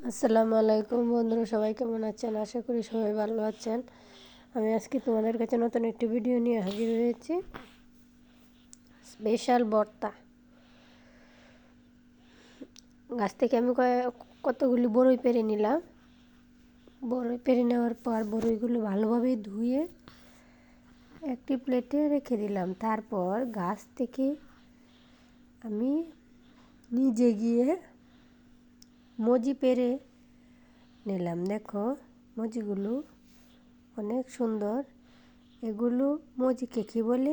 আসসালামু আলাইকুম বন্ধুরা, সবাই কেমন আছেন? আশা করি সবাই ভালো আছেন। আমি আজকে তোমাদের কাছে নতুন একটি ভিডিও নিয়ে হাজির হয়েছি। স্পেশাল ভর্তা। গাছ থেকে আমি কতগুলি বড়ই পেড়ে নিলাম। বড়ই পেড়ে নেওয়ার পর বড়ইগুলো ভালোভাবে ধুয়ে একটি প্লেটে রেখে দিলাম। তারপর গাছ থেকে আমি নিজে গিয়ে মজি পেড়ে নিলাম। দেখো মজিগুলো অনেক সুন্দর। এগুলো মজিকে কী বলে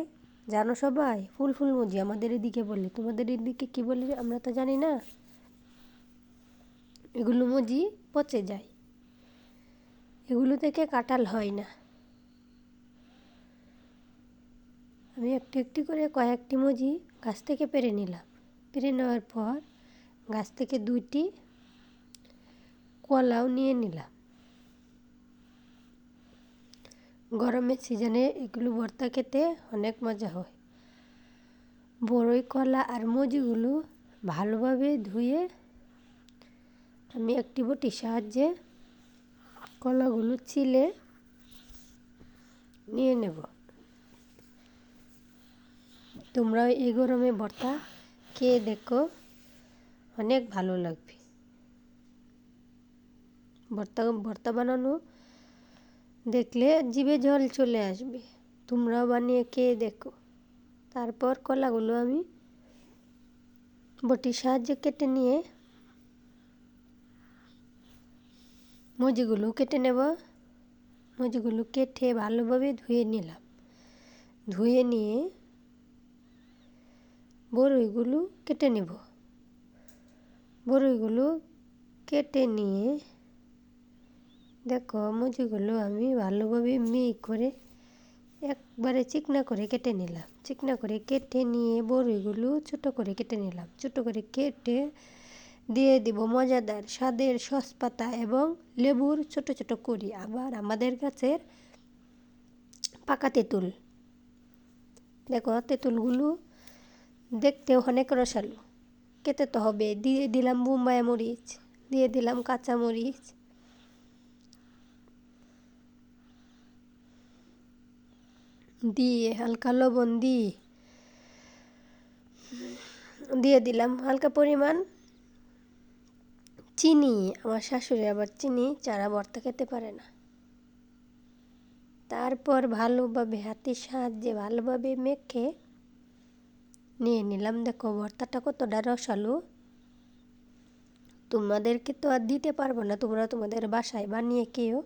জানো সবাই? ফুল মজি আমাদের এদিকে বলে। তোমাদের এদিকে কী বলে আমরা তো জানি না। এগুলো মজি পচে যায়, এগুলো থেকে কাঁঠাল হয় না। আমি একটু একটু করে কয়েকটি মজি গাছ থেকে পেড়ে নিলাম। পেড়ে নেওয়ার পর গাছ থেকে 2টি কলাও নিয়ে নিলাম। গরমের সিজনে এগুলো ভর্তা খেতে অনেক মজা হয়। বড়ই, কলা আর মজিগুলো ভালোভাবে ধুয়ে আমি একটি বটির সাহায্যে কলাগুলো ছিলে নিয়ে নেব। তোমরা এই গরমে ভর্তা খেয়ে দেখো, অনেক ভালো লাগবে। ভর্তা বানানো দেখলে জিভে জল চলে আসবে। তোমরাও বানিয়ে খেয়ে দেখো। তারপর কলাগুলো আমি বটির সাহায্যে কেটে নিয়ে মজিগুলো কেটে নেব। মজিগুলো কেটে ভালোভাবে ধুয়ে নিলাম। ধুয়ে নিয়ে বড়ইগুলো কেটে নেব। বড়ইগুলো কেটে নিয়ে দেখো মজিগুলো আমি ভালোভাবে করে একবারে চিকনা করে কেটে নিলাম। চিকনা করে কেটে নিয়ে বড়ইগুলো ছোট করে কেটে নিলাম। ছোট করে কেটে দিয়ে দিব মজাদার স্বাদের সসপাতা এবং লেবুর ছোট ছোট কড়ি। আবার আমাদের গাছের পাকা তেঁতুল। দেখো তেঁতুলগুলো দেখতে অনেক রসালো, খেতে তো হবে। দিয়ে দিলাম বোম্বাই মরিচ, দিয়ে দিলাম কাঁচা মরিচ, দিয়ে হালকা লবণ দিয়ে দিলাম হালকা পরিমাণ চিনি। আমার শাশুড়ি আবার চিনি ছাড়া ভর্তা খেতে পারে না। তারপর ভালোভাবে হাতের সাহায্যে ভালোভাবে মেখে নিয়ে নিলাম। দেখো ভর্তাটা কতটা রসালো। তোমাদেরকে তো আর দিতে পারবো না, তোমরা তোমাদের বাসায় বানিয়ে খেও।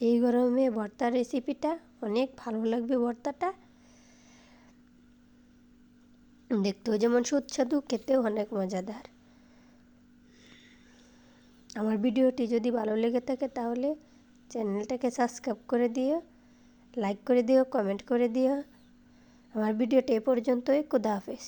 এই গরমে ভর্তার রেসিপিটা অনেক ভালো লাগবে। ভর্তাটা দেখতেও যেমন সুস্বাদু, খেতেও অনেক মজাদার। আমার ভিডিওটি যদি ভালো লেগে থাকে তাহলে চ্যানেলটাকে সাবস্ক্রাইব করে দিও, লাইক করে দিও, কমেন্ট করে দিও। আমার ভিডিওটা এ পর্যন্তই। খোদা হাফেজ।